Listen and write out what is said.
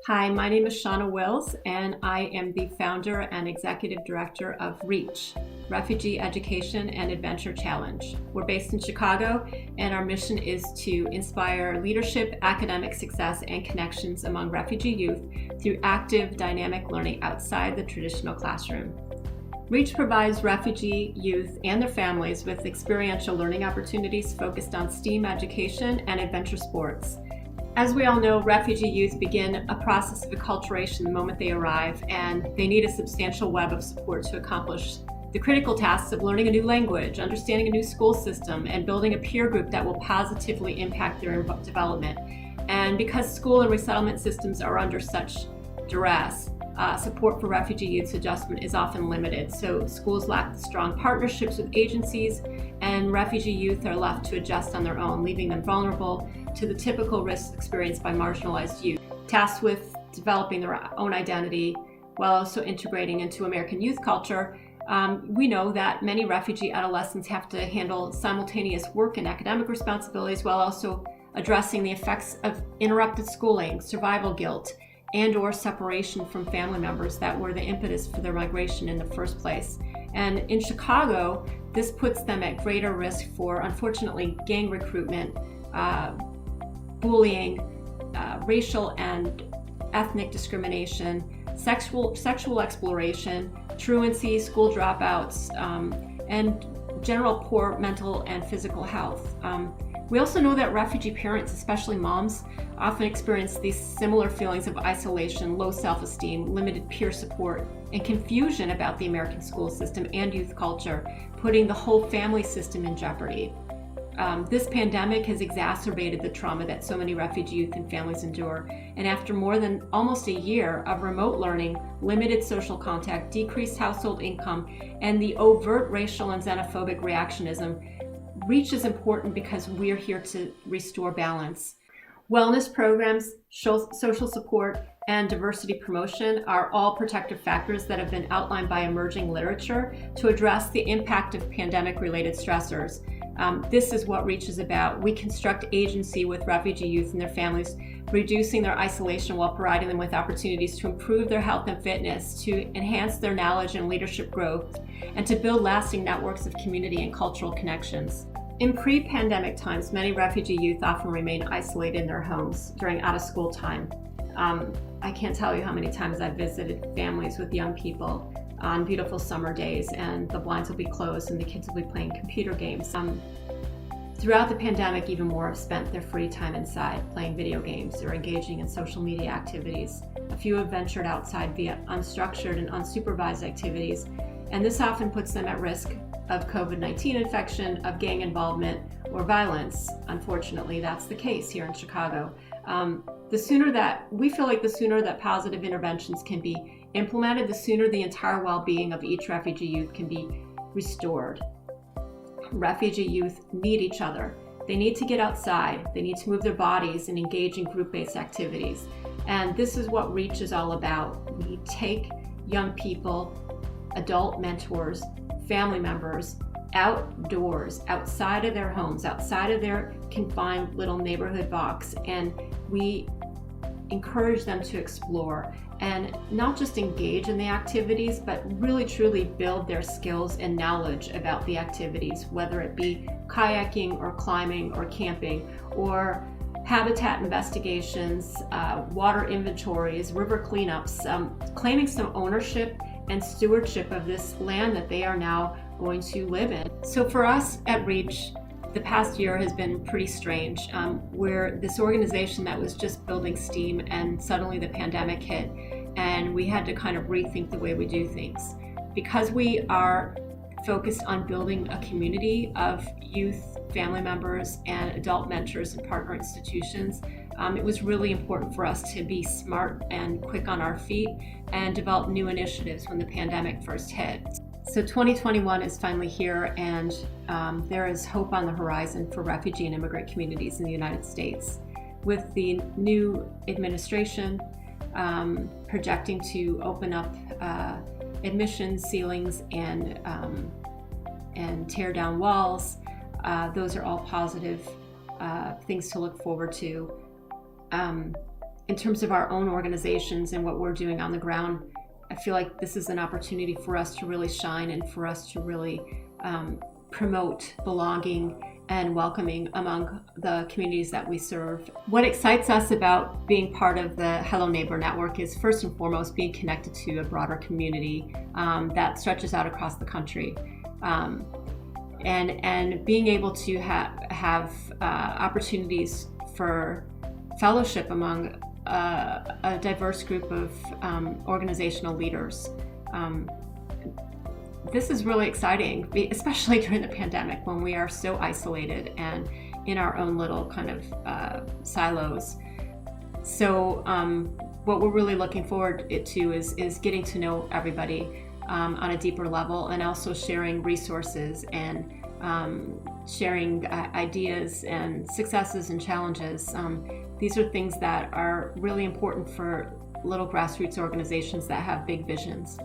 Hi, my name is Shana Wills, and I am the founder and executive director of REACH, Refugee Education and Adventure Challenge. We're based in Chicago, and our mission is to inspire leadership, academic success, and connections among refugee youth through active, dynamic learning outside the traditional classroom. REACH provides refugee youth and their families with experiential learning opportunities focused on STEAM education and adventure sports. As we all know, refugee youth begin a process of acculturation the moment they arrive, and they need a substantial web of support to accomplish the critical tasks of learning a new language, understanding a new school system, and building a peer group that will positively impact their development. And because school and resettlement systems are under such duress, support for refugee youth's adjustment is often limited. So schools lack strong partnerships with agencies, and refugee youth are left to adjust on their own, leaving them vulnerable to the typical risks experienced by marginalized youth, tasked with developing their own identity while also integrating into American youth culture. We know that many refugee adolescents have to handle simultaneous work and academic responsibilities while also addressing the effects of interrupted schooling, survival guilt, and/or separation from family members that were the impetus for their migration in the first place. And in Chicago, this puts them at greater risk for, unfortunately, gang recruitment, bullying, racial and ethnic discrimination, sexual exploration, truancy, school dropouts, and general poor mental and physical health. We also know that refugee parents, especially moms, often experience these similar feelings of isolation, low self-esteem, limited peer support, and confusion about the American school system and youth culture, putting the whole family system in jeopardy. This pandemic has exacerbated the trauma that so many refugee youth and families endure. And after more than almost a year of remote learning, limited social contact, decreased household income, and the overt racial and xenophobic reactionism, REACH is important because we're here to restore balance. Wellness programs, social support, and diversity promotion are all protective factors that have been outlined by emerging literature to address the impact of pandemic-related stressors. This is what REACH is about. We construct agency with refugee youth and their families, reducing their isolation while providing them with opportunities to improve their health and fitness, to enhance their knowledge and leadership growth, and to build lasting networks of community and cultural connections. In pre-pandemic times, many refugee youth often remain isolated in their homes during out-of-school time. I can't tell you how many times I've visited families with young people on beautiful summer days, and the blinds will be closed and the kids will be playing computer games. Throughout the pandemic, even more have spent their free time inside playing video games or engaging in social media activities. A few have ventured outside via unstructured and unsupervised activities, and this often puts them at risk of COVID-19 infection, of gang involvement, or violence. Unfortunately, that's the case here in Chicago. The sooner that positive interventions can be implemented, the sooner the entire well-being of each refugee youth can be restored. Refugee youth need each other. They need to get outside. They need to move their bodies and engage in group-based activities. And this is what REACH is all about. We take young people, adult mentors, family members, outdoors, outside of their homes, outside of their confined little neighborhood box, and we encourage them to explore and not just engage in the activities, but really truly build their skills and knowledge about the activities, whether it be kayaking or climbing or camping or habitat investigations, water inventories, river cleanups, claiming some ownership and stewardship of this land that they are now going to live in. So for us at REACH, the past year has been pretty strange. We're this organization that was just building steam, and suddenly the pandemic hit, and we had to kind of rethink the way we do things. Because we are focused on building a community of youth, family members, and adult mentors and partner institutions, it was really important for us to be smart and quick on our feet and develop new initiatives when the pandemic first hit. So 2021 is finally here, and there is hope on the horizon for refugee and immigrant communities in the United States. With the new administration projecting to open up admission ceilings and tear down walls, those are all positive things to look forward to. in terms of our own organizations and what we're doing on the ground, I feel like this is an opportunity for us to really shine and for us to really promote belonging and welcoming among the communities that we serve. What excites us about being part of the Hello Neighbor Network is first and foremost being connected to a broader community that stretches out across the country. And being able to have opportunities for fellowship among a diverse group of organizational leaders. This is really exciting, especially during the pandemic when we are so isolated and in our own little kind of silos. So what we're really looking forward to is getting to know everybody on a deeper level, and also sharing resources and sharing ideas and successes and challenges. These are things that are really important for little grassroots organizations that have big visions.